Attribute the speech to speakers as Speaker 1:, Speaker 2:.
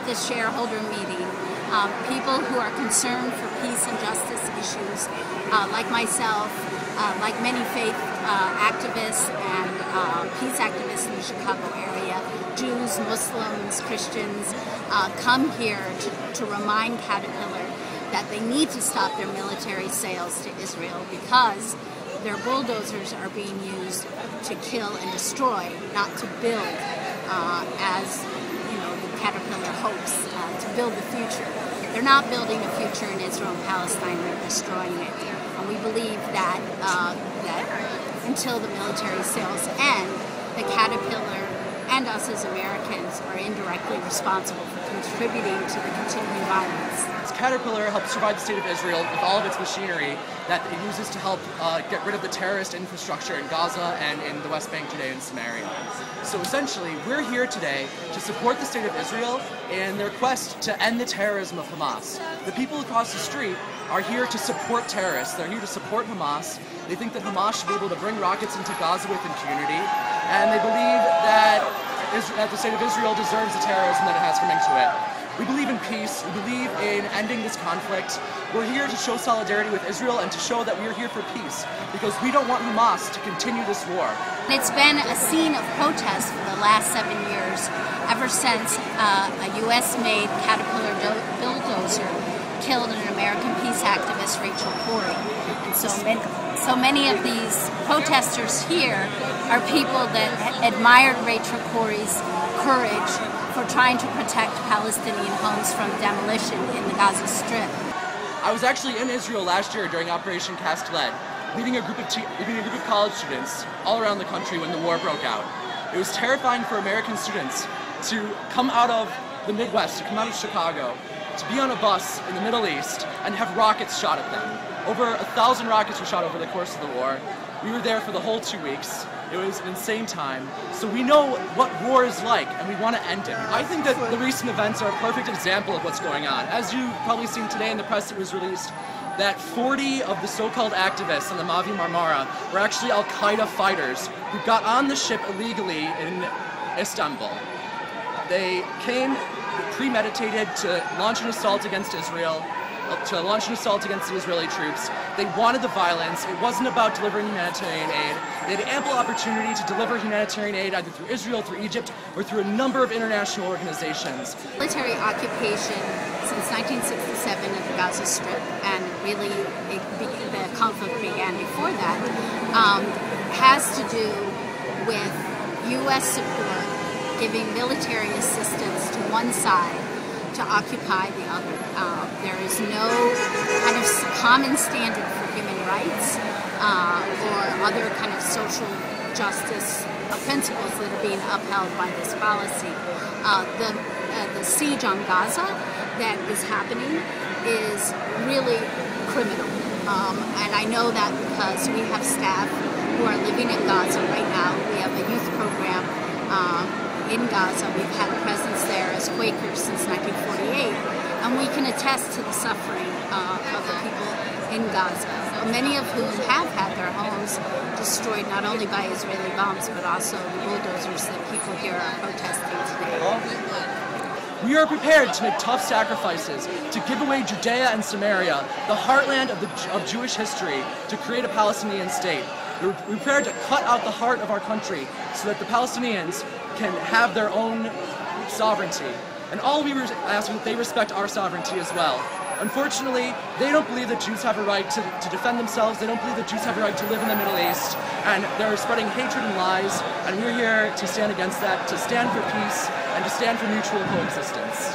Speaker 1: this shareholder meeting, people who are concerned for peace and justice issues, like myself, like many faith activists and peace activists in the Chicago area, Jews, Muslims, Christians, come here to remind Caterpillar that they need to stop their military sales to Israel because their bulldozers are being used to kill and destroy, not to build, as the Caterpillar hopes to build the future. They're not building a future in Israel and Palestine; they're destroying it. And we believe that that until the military sales end, the Caterpillar and us as Americans are indirectly responsible for contributing to the continuing violence.
Speaker 2: Caterpillar helps provide the state of Israel with all of its machinery that it uses to help get rid of the terrorist infrastructure in Gaza and in the West Bank, Judea, and Samaria. So essentially, we're here today to support the state of Israel in their quest to end the terrorism of Hamas. The people across the street are here to support terrorists. They're here to support Hamas. They think that Hamas should be able to bring rockets into Gaza with impunity, and they believe that the state of Israel deserves the terrorism that it has coming to it. We believe in peace. We believe in ending this conflict. We're here to show solidarity with Israel and to show that we're here for peace because we don't want Hamas to continue this war.
Speaker 1: It's been a scene of protest for the last 7 years, ever since a U.S.-made Caterpillar bulldozer killed an American peace activist, Rachel Corrie. And so many of these protesters here are people that admired Rachel Corrie's courage for trying to protect Palestinian homes from demolition in the Gaza Strip.
Speaker 2: I was actually in Israel last year during Operation Cast Lead, leading a group of college students all around the country when the war broke out. It was terrifying for American students to come out of the Midwest, to come out of Chicago, to be on a bus in the Middle East and have rockets shot at them. Over 1,000 rockets were shot over the course of the war. We were there for the whole 2 weeks. It was an insane time. So we know what war is like, and we want to end it. I think that the recent events are a perfect example of what's going on. As you've probably seen today in the press that was released, that 40 of the so-called activists on the Mavi Marmara were actually Al-Qaeda fighters who got on the ship illegally in Istanbul. They came premeditated to launch an assault against Israel, to launch an assault against the Israeli troops. They wanted the violence. It wasn't about delivering humanitarian aid. They had ample opportunity to deliver humanitarian aid either through Israel, through Egypt, or through a number of international organizations.
Speaker 1: Military occupation since 1967 of the Gaza Strip, and really the conflict began before that, has to do with U.S. support giving military assistance to one side to occupy the other. There is no kind of common standard for human rights or other kind of social justice principles that are being upheld by this policy. The siege on Gaza that is happening is really criminal. And I know that because we have staff who are living in Gaza right now. We have a youth program in Gaza. We've had a presence there as Quakers since 1948, and we can attest to the suffering of the people in Gaza, many of whom have had their homes destroyed not only by Israeli bombs, but also the bulldozers that people here are protesting today.
Speaker 2: We are prepared to make tough sacrifices to give away Judea and Samaria, the heartland of Jewish history, to create a Palestinian state. We're prepared to cut out the heart of our country so that the Palestinians can have their own sovereignty. And all we ask is that they respect our sovereignty as well. Unfortunately, they don't believe that Jews have a right to defend themselves. They don't believe that Jews have a right to live in the Middle East. And they're spreading hatred and lies. And we're here to stand against that, to stand for peace, and to stand for mutual coexistence.